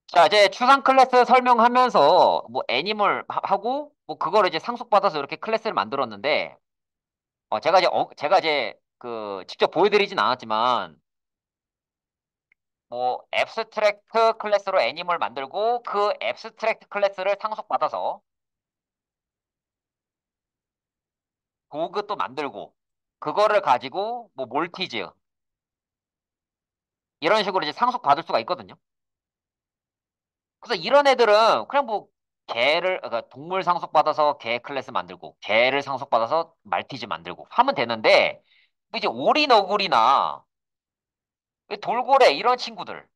자, 이제 추상 클래스 설명하면서 뭐 애니멀 하고 뭐 그거를 이제 상속받아서 이렇게 클래스를 만들었는데 제가 이제 그 직접 보여드리진 않았지만 뭐 앱스트랙트 클래스로 애니멀 만들고 그 앱스트랙트 클래스를 상속받아서 도구 또 만들고 그거를 가지고 뭐 몰티즈 이런 식으로 이제 상속받을 수가 있거든요. 그래서 이런 애들은 그냥 뭐 그러니까 동물 상속받아서 개 클래스 만들고 개를 상속받아서 말티즈 만들고 하면 되는데 이제 오리 너구리나 돌고래 이런 친구들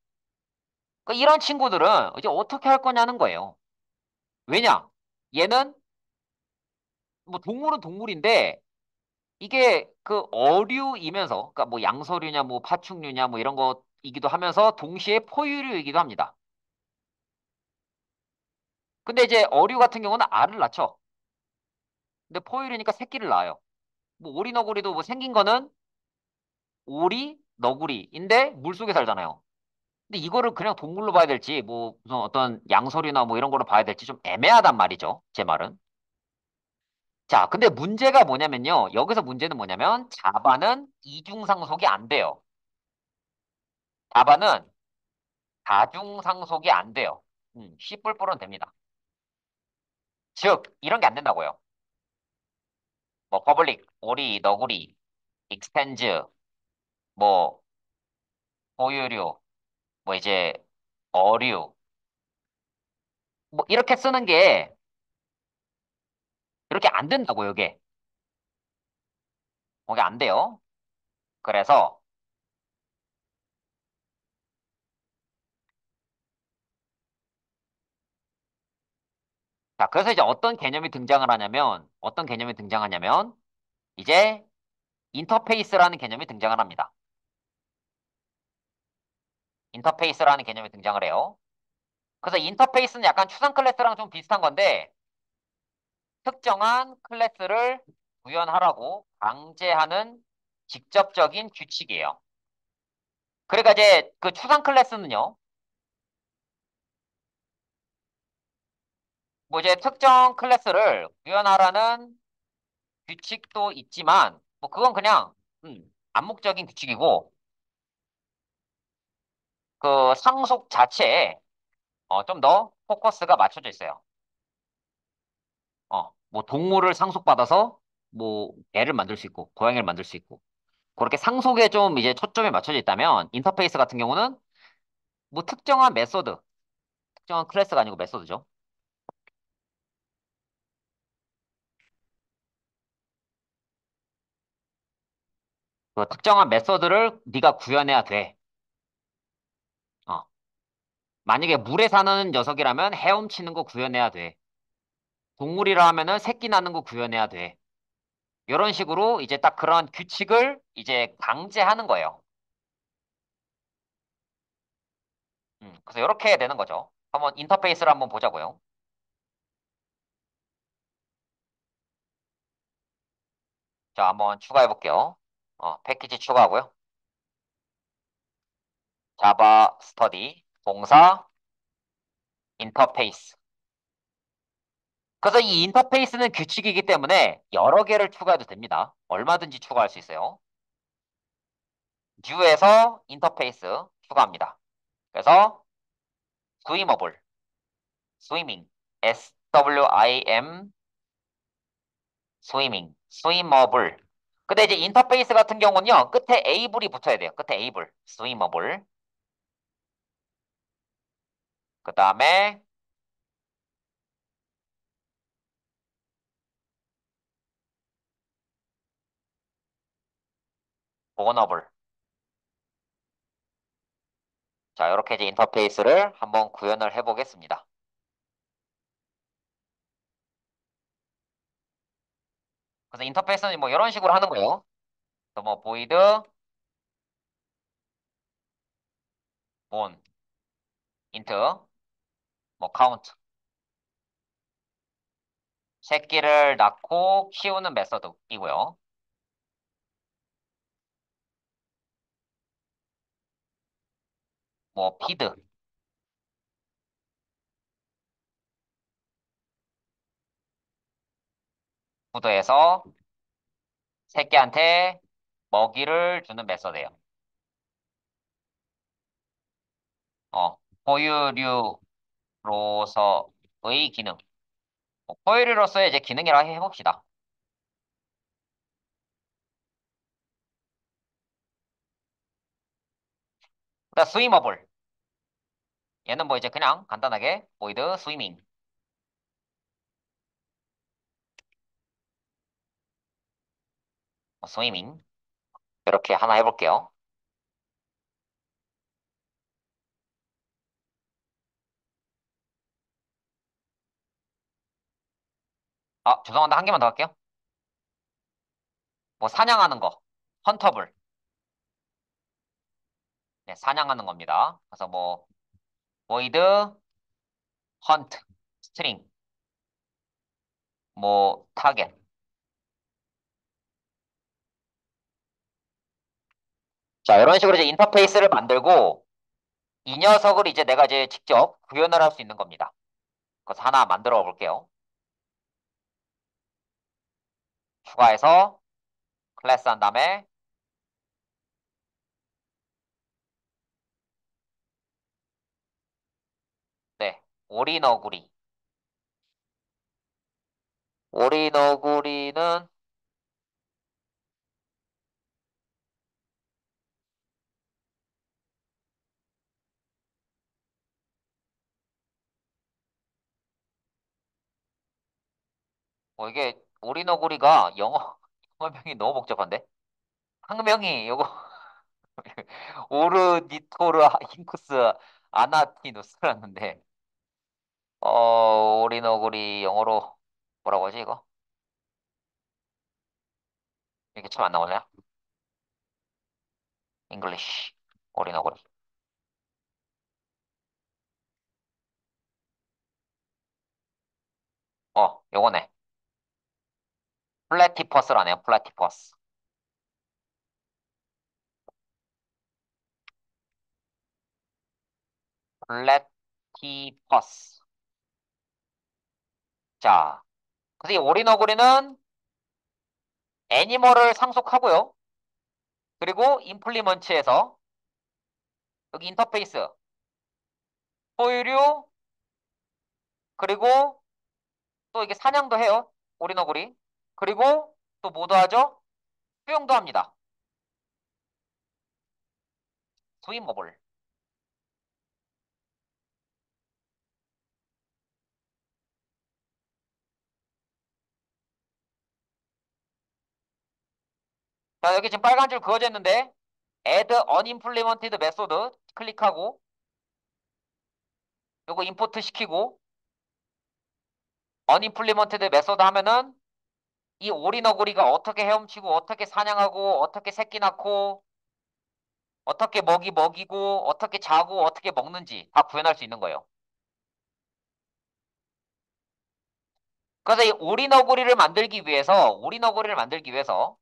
그러니까 이런 친구들은 이제 어떻게 할 거냐는 거예요. 왜냐? 얘는 뭐 동물은 동물인데 이게 그 어류이면서 그러니까 뭐 양서류냐 뭐 파충류냐 뭐 이런 거이기도 하면서 동시에 포유류이기도 합니다. 근데 이제 어류 같은 경우는 알을 낳죠. 근데 포유류니까 새끼를 낳아요. 뭐 오리 너구리도 뭐 생긴 거는 오리 너구리인데 물속에 살잖아요. 근데 이거를 그냥 동물로 봐야 될지 뭐 무슨 어떤 양서류나 뭐 이런 거로 봐야 될지 좀 애매하단 말이죠. 제 말은. 자, 근데 문제가 뭐냐면요. 여기서 문제는 뭐냐면 자바는 이중상속이 안 돼요. 자바는 다중상속이 안 돼요. 씨뿔뿔은 됩니다. 즉, 이런 게 안 된다고요. 뭐 퍼블릭, 오리, 너구리, 익스텐즈, 뭐 포유류, 뭐 이제 어류, 뭐 이렇게 쓰는 게 이렇게 안 된다고요, 이게. 그게 안 돼요. 그래서 자, 그래서 이제 어떤 개념이 등장하냐면 이제 인터페이스라는 개념이 등장을 합니다. 인터페이스라는 개념이 등장을 해요. 그래서 인터페이스는 약간 추상 클래스랑 좀 비슷한 건데 특정한 클래스를 구현하라고 강제하는 직접적인 규칙이에요. 그러니까 이제 그 추상 클래스는요, 뭐 이제 특정 클래스를 구현하라는 규칙도 있지만, 뭐 그건 그냥 암묵적인 규칙이고, 그 상속 자체에 좀 더 포커스가 맞춰져 있어요. 뭐 동물을 상속받아서 뭐 개를 만들 수 있고, 고양이를 만들 수 있고, 그렇게 상속에 좀 이제 초점이 맞춰져 있다면, 인터페이스 같은 경우는 뭐 특정한 메소드, 특정한 클래스가 아니고 메소드죠. 그 특정한 메소드를 네가 구현해야 돼. 어. 만약에 물에 사는 녀석이라면 헤엄치는 거 구현해야 돼. 동물이라 하면은 새끼 낳는 거 구현해야 돼. 이런 식으로 이제 딱 그런 규칙을 이제 강제하는 거예요. 그래서 이렇게 해야 되는 거죠. 한번 인터페이스를 한번 보자고요. 자, 한번 추가해 볼게요. 패키지 추가하고요. 자바 스터디, 동사, 인터페이스. 그래서 이 인터페이스는 규칙이기 때문에 여러 개를 추가해도 됩니다. 얼마든지 추가할 수 있어요. 뷰에서 인터페이스 추가합니다. 그래서 스위머블, 스위밍, SWIM, 스위밍, 스위머블. 근데 이제 인터페이스 같은 경우는요, 끝에 에이블이 붙어야 돼요. 끝에 에이블, 스위머블. 그 다음에 본어블. 자, 이렇게 이제 인터페이스를 한번 구현을 해보겠습니다. 그래서 인터페이스는 뭐 이런 식으로 하는 거예요. 그래서 뭐 void, 본, int, 뭐 count. 새끼를 낳고 키우는 메서드이고요. 뭐 feed, 구도에서 새끼한테 먹이를 주는 메서드예요. 포유류로서의 기능. 포유류로서의 이제 기능이라고 해봅시다. 그다음 스위머블. 얘는 뭐 이제 그냥 간단하게 보이드 스위밍. 스위밍. 이렇게 하나 해볼게요. 아, 죄송한데 한 개만 더 할게요. 뭐 사냥하는 거. 헌터블. 네, 사냥하는 겁니다. 그래서 뭐 보이드 헌트 스트링 뭐 타겟. 자, 이런 식으로 이제 인터페이스를 만들고 이 녀석을 이제 내가 이제 직접 구현을 할 수 있는 겁니다. 그래서 하나 만들어 볼게요. 추가해서 클래스 한 다음에 네, 오리너구리. 오리너구리는 뭐 이게 오리너구리가 영어명이 너무 복잡한데? 학명이 요거 오르니토르 힌쿠스 아나티누스라는데 오리너구리 영어로 뭐라고 하지 이거? 이렇게 참 안 나오냐? 잉글리시 오리너구리. 요거네. 플래티퍼스라네요. 플래티퍼스. 플래티퍼스. 자, 그래서 이 오리너구리는 애니멀을 상속하고요. 그리고 임플리먼트에서 여기 인터페이스, 포유류, 그리고 또 이게 사냥도 해요. 오리너구리. 그리고 또 뭐도 하죠? 수영도 합니다. 스위머블. 자, 여기 지금 빨간 줄 그어져 있는데 add unimplemented method 클릭하고 요거 임포트 시키고 unimplemented method 하면은 이 오리너구리가 어떻게 헤엄치고 어떻게 사냥하고 어떻게 새끼 낳고 어떻게 먹이고 어떻게 자고 어떻게 먹는지 다 구현할 수 있는 거예요. 그래서 이 오리너구리를 만들기 위해서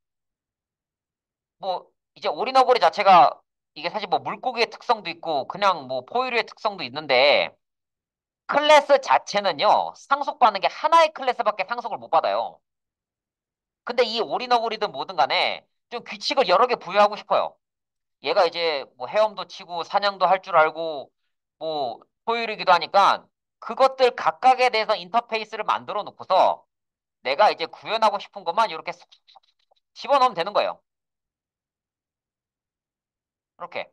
뭐 이제 오리너구리 자체가 이게 사실 뭐 물고기의 특성도 있고 그냥 뭐 포유류의 특성도 있는데 클래스 자체는요 상속받는 게 하나의 클래스밖에 상속을 못 받아요. 근데 이 오리너구리든 뭐든 간에 좀 규칙을 여러 개 부여하고 싶어요. 얘가 이제 뭐 헤엄도 치고 사냥도 할 줄 알고 뭐 포유류이기도 하니까 그것들 각각에 대해서 인터페이스를 만들어 놓고서 내가 이제 구현하고 싶은 것만 이렇게 쏙 집어넣으면 되는 거예요. 이렇게.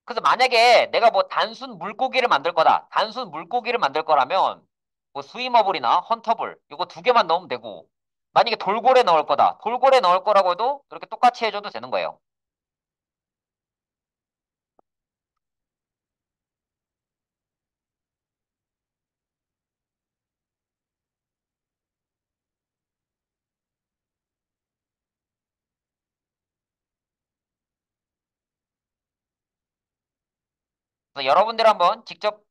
그래서 만약에 내가 뭐 단순 물고기를 만들 거다. 단순 물고기를 만들 거라면 뭐 스위머블이나 헌터블 이거 두 개만 넣으면 되고 만약에 돌고래 넣을 거다. 돌고래 넣을 거라고 해도 이렇게 똑같이 해줘도 되는 거예요. 그래서 여러분들 한번 직접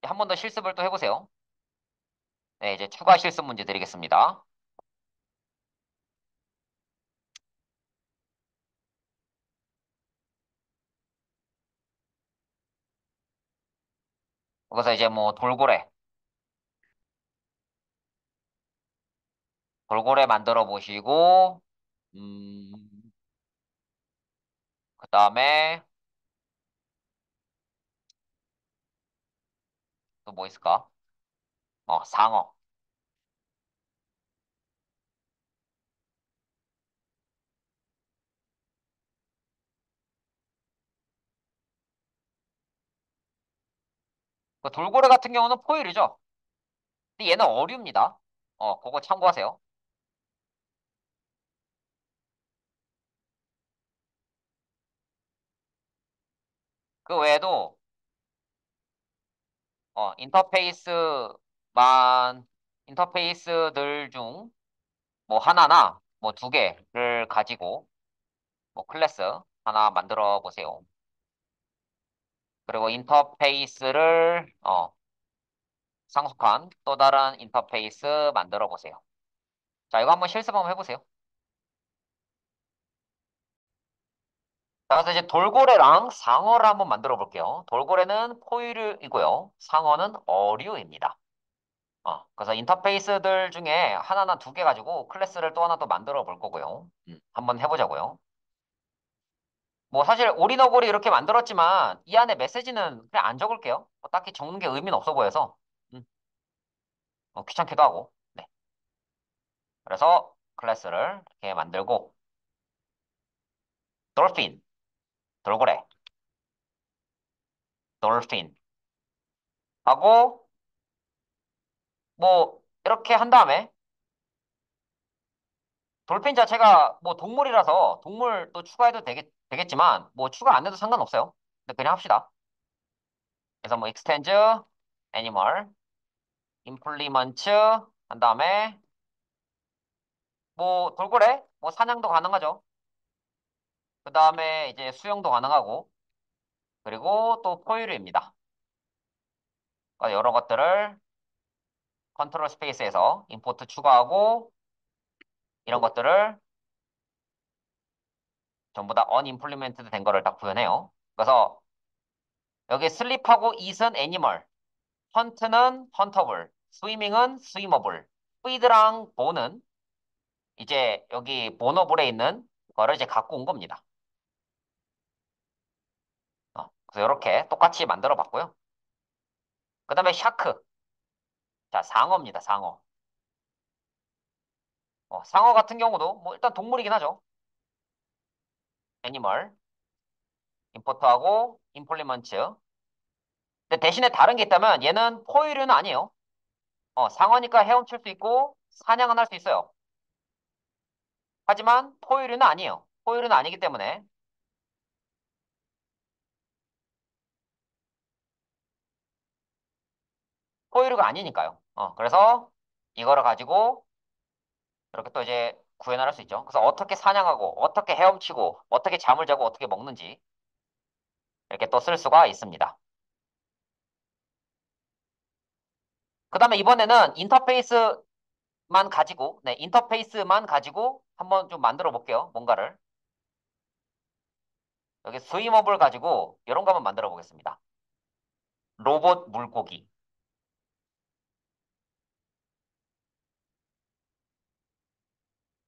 한 번 더 실습을 또 해보세요. 네, 이제 추가 실습 문제 드리겠습니다. 그래서 이제 뭐 돌고래 만들어 보시고, 음, 그 다음에 또 뭐 있을까? 상어. 그 돌고래 같은 경우는 포일이죠. 근데 얘는 어류입니다. 그거 참고하세요. 그 외에도, 어, 인터페이스만, 인터페이스들 중 뭐 하나나 뭐 두 개를 가지고 뭐 클래스 하나 만들어 보세요. 그리고 인터페이스를, 상속한 또 다른 인터페이스 만들어 보세요. 자, 이거 한번 실습 한번 해보세요. 자, 그래서 이제 돌고래랑 상어를 한번 만들어 볼게요. 돌고래는 포유류이고요. 상어는 어류입니다. 그래서 인터페이스들 중에 하나나 두 개 가지고 클래스를 또 하나 또 만들어 볼 거고요. 한번 해보자고요. 뭐 사실 오리너구리 이렇게 만들었지만 이 안에 메시지는 그냥 안 적을게요. 뭐 딱히 적는 게 의미는 없어 보여서 귀찮기도 하고. 네. 그래서 클래스를 이렇게 만들고 돌핀, 돌고래, 돌핀 하고 뭐 이렇게 한 다음에 돌핀 자체가 뭐 동물이라서 동물도 추가해도 되겠지만 뭐 추가 안 해도 상관없어요. 근데 그냥 합시다. 그래서 뭐 extend animal, implement 한 다음에 뭐 돌고래 뭐 사냥도 가능하죠. 그 다음에 이제 수영도 가능하고 그리고 또 포유류입니다. 그러니까 여러 것들을 컨트롤 스페이스에서 임포트 추가하고 이런 것들을 전부 다 unimplemented 된 거를 딱 구현해요. 그래서 여기 슬립하고 eat은 animal, hunt는 huntable, swimming은 swimmable, feed랑 bo는 이제 여기 bonable에 있는 거를 이제 갖고 온 겁니다. 그래서 이렇게 똑같이 만들어 봤고요. 그 다음에 샤크. 자, 상어입니다, 상어. 상어 같은 경우도 뭐 일단 동물이긴 하죠. 애니멀, 임포트하고 임플리먼트. 근데 대신에 다른 게 있다면 얘는 포유류는 아니에요. 상어니까 헤엄칠 수 있고 사냥은 할 수 있어요. 하지만 포유류는 아니에요. 포유류는 아니기 때문에 포유류가 아니니까요. 그래서 이거를 가지고 이렇게 또 이제 구현을 할 수 있죠. 그래서 어떻게 사냥하고 어떻게 헤엄치고 어떻게 잠을 자고 어떻게 먹는지 이렇게 또 쓸 수가 있습니다. 그 다음에 이번에는 인터페이스만 가지고 한번 좀 만들어 볼게요. 뭔가를. 여기 스위머블 가지고 이런 거 한번 만들어 보겠습니다. 로봇 물고기.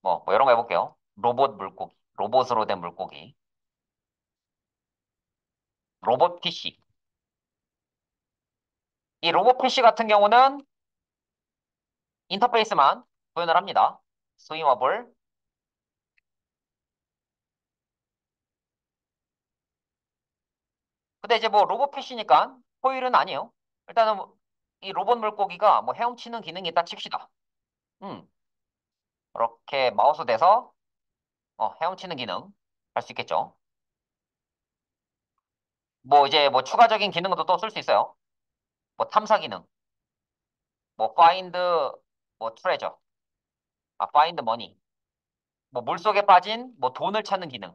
뭐 이런 거 해볼게요. 로봇 물고기. 로봇으로 된 물고기. 로봇 PC. 이 로봇 PC 같은 경우는 인터페이스만 구현을 합니다. 스위머블. 근데 이제 뭐 로봇 PC니까 호일은 아니에요. 일단은 이 로봇 물고기가 뭐 헤엄치는 기능이 있다 칩시다. 음, 이렇게 마우스 대서 헤엄치는 기능 할 수 있겠죠. 뭐 이제 뭐 추가적인 기능도 또 쓸 수 있어요. 뭐 탐사 기능, 뭐 find 뭐 treasure, find money, 뭐 물속에 빠진 뭐 돈을 찾는 기능.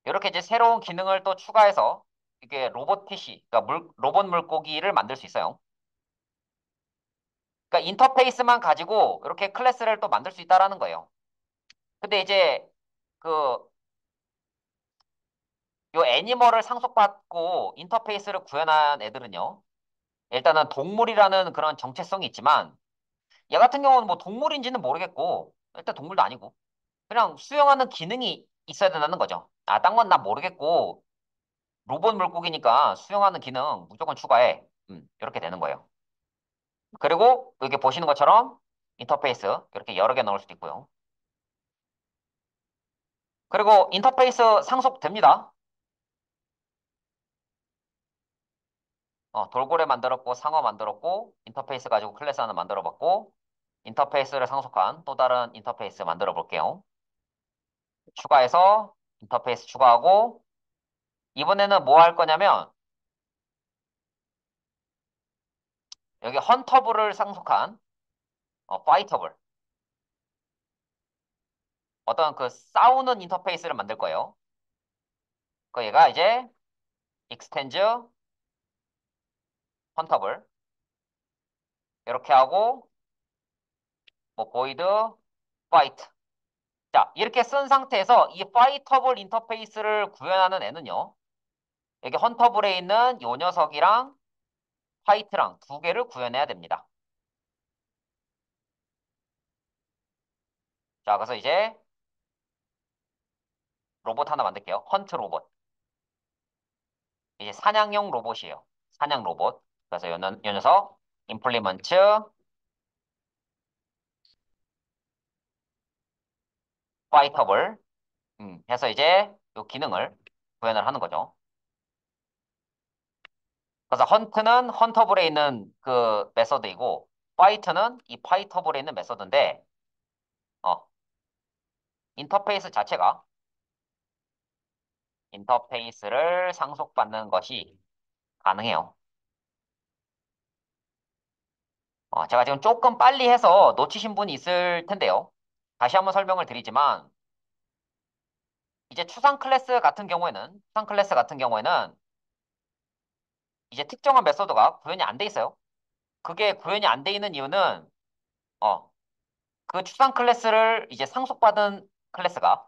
이렇게 이제 새로운 기능을 또 추가해서 이게 로봇 PC, 그러니까 로봇 물고기를 만들 수 있어요. 그러니까 인터페이스만 가지고 이렇게 클래스를 또 만들 수 있다라는 거예요. 근데 이제 그 요 애니멀을 상속받고 인터페이스를 구현한 애들은요. 일단은 동물이라는 그런 정체성이 있지만 얘 같은 경우는 뭐 동물인지는 모르겠고 일단 동물도 아니고 그냥 수영하는 기능이 있어야 된다는 거죠. 아, 딴 건 나 모르겠고 로봇 물고기니까 수영하는 기능 무조건 추가해. 이렇게 되는 거예요. 그리고 여기 보시는 것처럼 인터페이스 이렇게 여러 개 넣을 수도 있고요. 그리고 인터페이스 상속됩니다. 돌고래 만들었고 상어 만들었고 인터페이스 가지고 클래스 하나 만들어 봤고 인터페이스를 상속한 또 다른 인터페이스 만들어 볼게요. 추가해서 인터페이스 추가하고 이번에는 뭐 할 거냐면 여기 헌터블을 상속한 파이터블 어떤 그 싸우는 인터페이스를 만들 거예요. 그 얘가 이제 익스텐즈 헌터블 이렇게 하고 뭐 보이드 파이트 자 이렇게 쓴 상태에서 이 파이터블 인터페이스를 구현하는 애는요. 여기 헌터블에 있는 요 녀석이랑 파이트랑 두 개를 구현해야 됩니다. 자 그래서 이제 로봇 하나 만들게요. 헌트 로봇 이제 사냥용 로봇이에요. 사냥 로봇 그래서 요 녀석 임플리먼트 파이터블 해서 이제 요 기능을 구현을 하는 거죠. 그래서 헌트는 헌터블에 있는 그 메서드이고 파이트는 이 파이터블에 있는 메서드인데 어, 인터페이스 자체가 인터페이스를 상속받는 것이 가능해요. 제가 지금 조금 빨리 해서 놓치신 분이 있을 텐데요. 다시 한번 설명을 드리지만 이제 추상 클래스 같은 경우에는 이제 특정한 메서드가 구현이 안 돼 있어요. 그게 구현이 안 돼 있는 이유는 어, 그 추상 클래스를 이제 상속받은 클래스가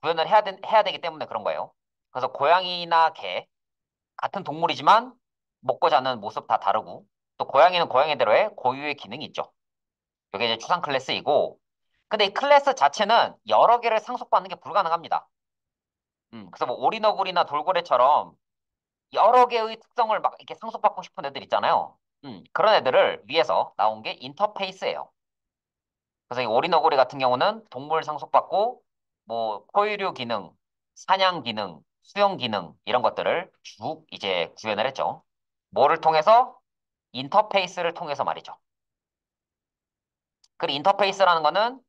구현을 해야 되기 때문에 그런 거예요. 그래서 고양이나 개, 같은 동물이지만 먹고 자는 모습 다 다르고, 또 고양이는 고양이대로의 고유의 기능이 있죠. 이게 이제 추상 클래스이고, 근데 이 클래스 자체는 여러 개를 상속받는 게 불가능합니다. 그래서 뭐 오리너구리나 돌고래처럼 여러 개의 특성을 막 이렇게 상속받고 싶은 애들 있잖아요. 그런 애들을 위해서 나온 게 인터페이스예요. 그래서 이 오리너구리 같은 경우는 동물 상속받고 뭐 포유류 기능, 사냥 기능, 수영 기능 이런 것들을 쭉 이제 구현을 했죠. 뭐를 통해서? 인터페이스를 통해서 말이죠. 그 인터페이스라는 거는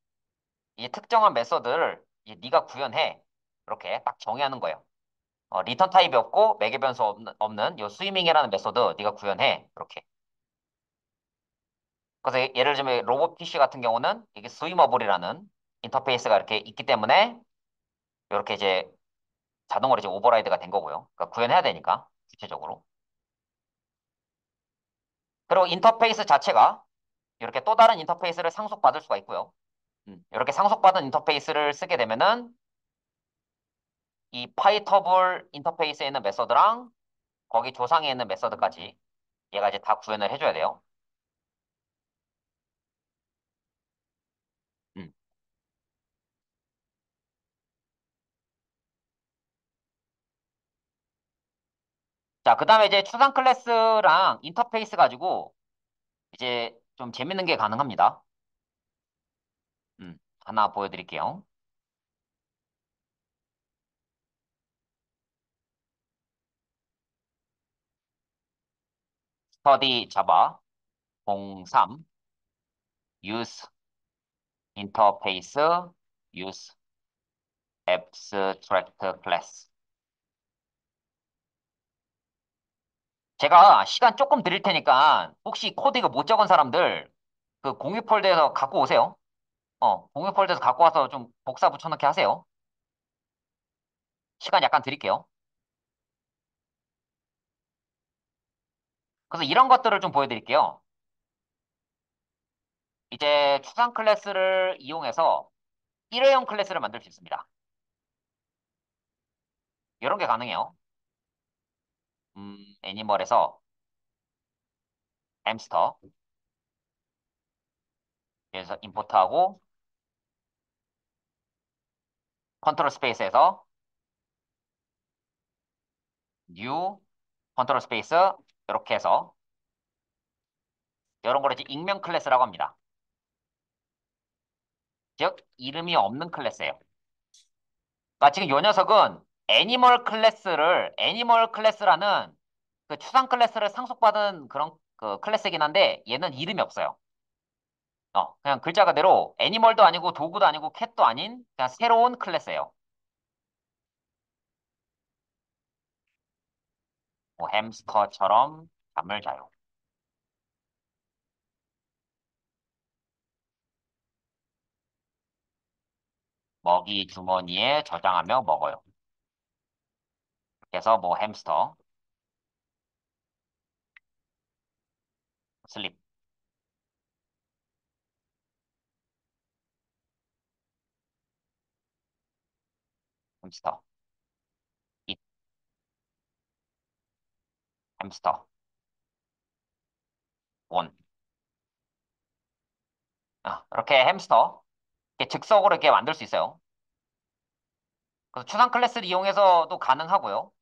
이 특정한 메서드를 이제 네가 구현해. 이렇게 딱 정의하는 거예요. 리턴 타입이 없고 매개 변수 없는 요 스위밍이라는 메서드 네가 구현해. 이렇게. 그래서 예를 들면 로봇 PC 같은 경우는 이게 스위머블이라는 인터페이스가 이렇게 있기 때문에 이렇게 이제 자동으로 이제 오버라이드가 된 거고요. 그러니까 구현해야 되니까, 구체적으로. 그리고 인터페이스 자체가 이렇게 또 다른 인터페이스를 상속받을 수가 있고요. 이렇게 상속받은 인터페이스를 쓰게 되면은 이 파이터블 인터페이스에 있는 메서드랑 거기 조상에 있는 메서드까지 얘가 이제 다 구현을 해줘야 돼요. 음. 자, 그 다음에 이제 추상 클래스랑 인터페이스 가지고 이제 좀 재밌는 게 가능합니다. 하나 보여드릴게요. 스터디 자바 03 use 인터페이스 use abstract class. 제가 시간 조금 드릴 테니까 혹시 코드 이거 못 적은 사람들 그 공유 폴더에서 갖고 오세요. 공유 폴더에서 갖고 와서 좀 복사 붙여넣기 하세요. 시간 약간 드릴게요. 그래서 이런 것들을 좀 보여드릴게요. 이제 추상 클래스를 이용해서 일회용 클래스를 만들 수 있습니다. 이런 게 가능해요. 애니멀에서 햄스터. 그래서 임포트하고 컨트롤 스페이스에서 뉴 컨트롤 스페이스 이렇게 해서 이런 걸 이제 익명 클래스라고 합니다. 즉 이름이 없는 클래스예요. 그러니까 지금 요 녀석은 애니멀 클래스라는 그 추상 클래스를 상속받은 그런 그 클래스이긴 한데 얘는 이름이 없어요. 그냥 글자 그대로 애니멀도 아니고 도구도 아니고 캣도 아닌 그냥 새로운 클래스예요. 뭐 햄스터처럼 잠을 자요. 먹이 주머니에 저장하며 먹어요. 그래서 뭐 햄스터, 슬립, 햄스터, 잇, 햄스터, 온. 이렇게 햄스터, 이렇게 즉석으로 이렇게 만들 수 있어요. 그래서 추상 클래스를 이용해서도 가능하고요.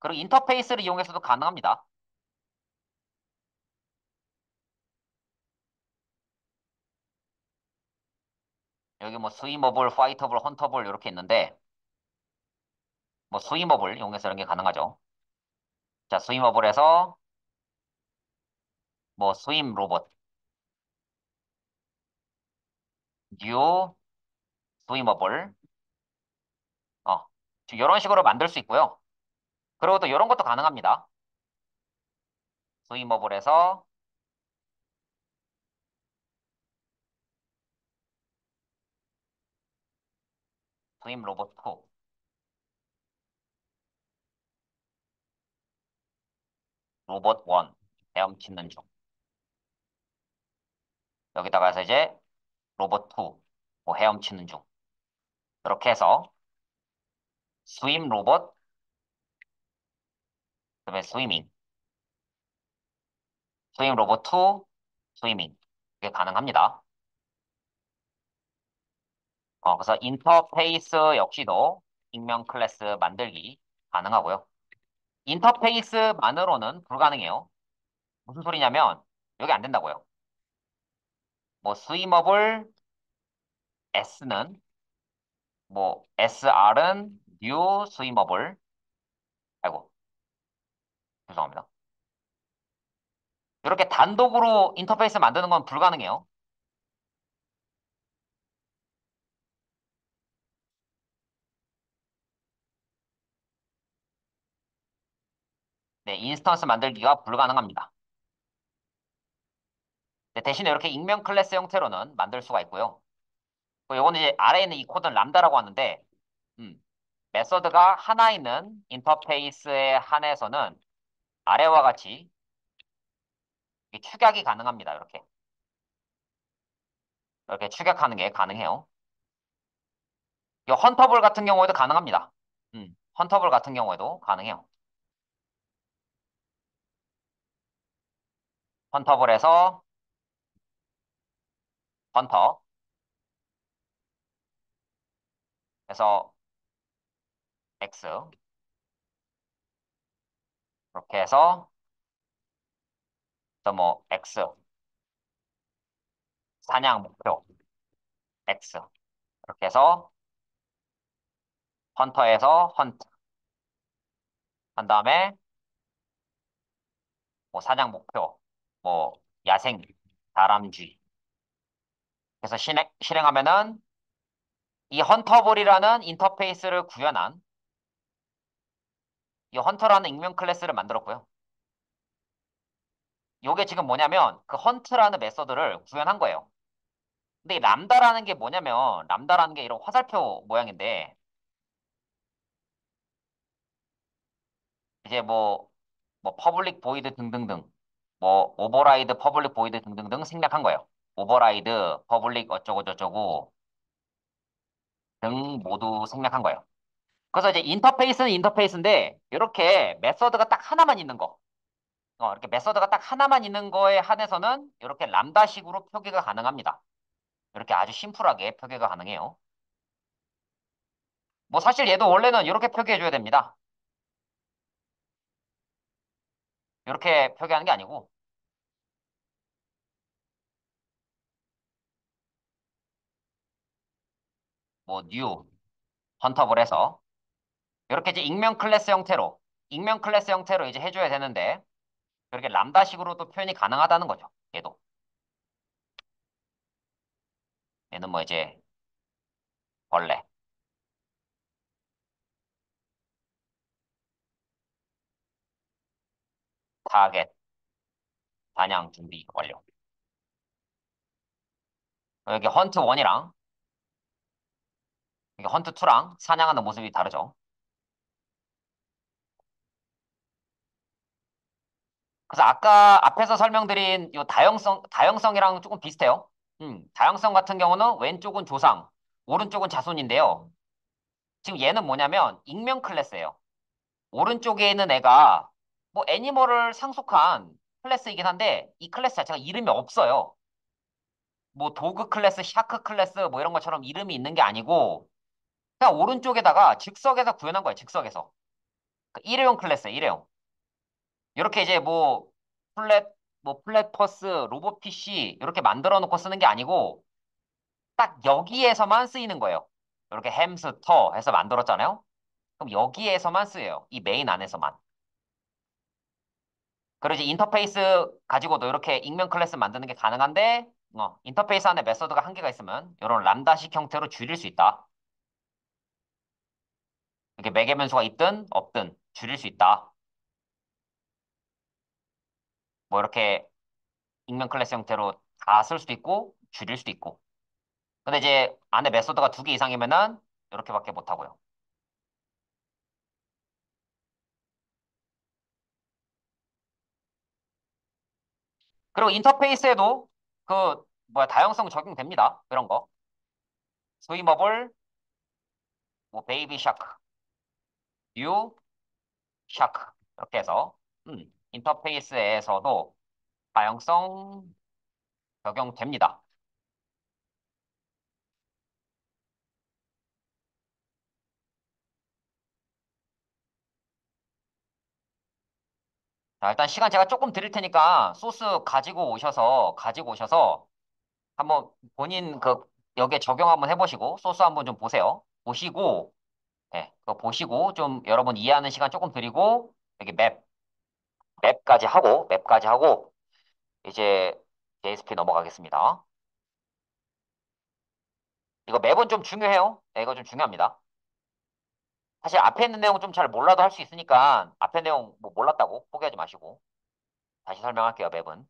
그리고 인터페이스를 이용해서도 가능합니다. 여기 뭐 스위머블, 파이터블, 헌터블 이렇게 있는데 뭐 스위머블 이용해서 이런 게 가능하죠. 자, 스위머블에서 뭐 스임 로봇, 뉴 스위머블, 어, 이런 식으로 만들 수 있고요. 그리고 또 이런 것도 가능합니다. 스위머블에서 스임 로봇 2, 로봇 1, 헤엄치는 중. 여기다가 해서 이제 로봇 2, 뭐 헤엄치는 중. 이렇게 해서 스임 로봇, 그다음에 스위밍, 스임 로봇 2, 스위밍. 이게 가능합니다. 그래서 인터페이스 역시도 익명 클래스 만들기 가능하고요. 인터페이스만으로는 불가능해요. 무슨 소리냐면 여기 안 된다고요. 뭐 스위머블 S는 뭐 SR은 뉴 스위머블 아이고 죄송합니다. 이렇게 단독으로 인터페이스 만드는 건 불가능해요. 네, 인스턴스 만들기가 불가능합니다. 네, 대신에 이렇게 익명 클래스 형태로는 만들 수가 있고요. 요거는 이제 아래에 있는 이 코드는 람다라고 하는데 음, 메서드가 하나 있는 인터페이스에 한해서는 아래와 같이 이 축약이 가능합니다. 이렇게 축약하는 게 가능해요. 이 헌터블 같은 경우에도 가능합니다. 헌터블 같은 경우에도 가능해요. 헌터블에서 헌터, 에서 X, 이렇게 해서 또뭐 X, 사냥 목표, X, 이렇게 해서 헌터에서 헌트, 한 다음에 뭐 사냥 목표, 뭐 야생, 다람쥐. 그래서 실행하면은 이 헌터블이라는 인터페이스를 구현한 이 헌터라는 익명 클래스를 만들었고요. 이게 지금 뭐냐면 그 헌트라는 메서드를 구현한 거예요. 근데 이 람다라는 게 뭐냐면 람다라는 게 이런 화살표 모양인데 이제 뭐 퍼블릭 보이드 등등등 뭐 오버라이드 퍼블릭 보이드 등등등 생략한 거예요. 오버라이드 퍼블릭 어쩌고 저쩌고 등 모두 생략한 거예요. 그래서 이제 인터페이스는 인터페이스인데 이렇게 메서드가 딱 하나만 있는 거. 이렇게 메서드가 딱 하나만 있는 거에 한해서는 이렇게 람다식으로 표기가 가능합니다. 이렇게 아주 심플하게 표기가 가능해요. 뭐 사실 얘도 원래는 이렇게 표기해줘야 됩니다. 이렇게 표기하는 게 아니고, 뭐 new, 헌터블 해서 이렇게 이제 익명 클래스 형태로 이제 해줘야 되는데, 그렇게 람다식으로도 표현이 가능하다는 거죠. 얘도. 얘는 뭐 이제 벌레, 타겟, 사냥 준비 완료. 여기 헌트 1이랑 여기 헌트 2랑 사냥하는 모습이 다르죠. 그래서 아까 앞에서 설명드린 요 다형성이랑 조금 비슷해요. 다형성 같은 경우는 왼쪽은 조상, 오른쪽은 자손인데요. 지금 얘는 뭐냐면 익명 클래스예요. 오른쪽에 있는 애가 뭐 애니멀을 상속한 클래스이긴 한데 이 클래스 자체가 이름이 없어요. 뭐 도그 클래스, 샤크 클래스 뭐 이런 것처럼 이름이 있는 게 아니고 그냥 오른쪽에다가 즉석에서 구현한 거예요. 즉석에서. 그 일회용 클래스, 일회용. 이렇게 이제 뭐 플랫퍼스, 로봇 PC 이렇게 만들어 놓고 쓰는 게 아니고 딱 여기에서만 쓰이는 거예요. 이렇게 햄스터 해서 만들었잖아요. 그럼 여기에서만 쓰여요. 이 메인 안에서만. 그리고 이제 인터페이스 가지고도 이렇게 익명 클래스 만드는 게 가능한데 인터페이스 안에 메서드가 한 개가 있으면 이런 람다식 형태로 줄일 수 있다. 이렇게 매개 변수가 있든 없든 줄일 수 있다. 뭐 이렇게 익명 클래스 형태로 다 쓸 수도 있고 줄일 수도 있고. 근데 이제 안에 메소드가 두 개 이상이면은 이렇게밖에 못 하고요. 그리고 인터페이스에도 다양성 적용됩니다. 그런 거. 스위머블, 뭐 베이비 샤크, 뉴 샤크 이렇게 해서 인터페이스에서도 다양성 적용됩니다. 자, 일단 시간 제가 조금 드릴 테니까 소스 가지고 오셔서 한번 본인 여기에 적용 한번 해보시고 소스 한번 좀 보세요. 보시고 네, 그거 보시고 좀 여러분 이해하는 시간 조금 드리고 여기 맵까지 하고 이제 JSP 넘어가겠습니다. 이거 맵은 좀 중요해요. 네, 이거 좀 중요합니다. 사실 앞에 있는 내용 좀 잘 몰라도 할 수 있으니까 앞에 내용 뭐 몰랐다고 포기하지 마시고 다시 설명할게요, 맵은.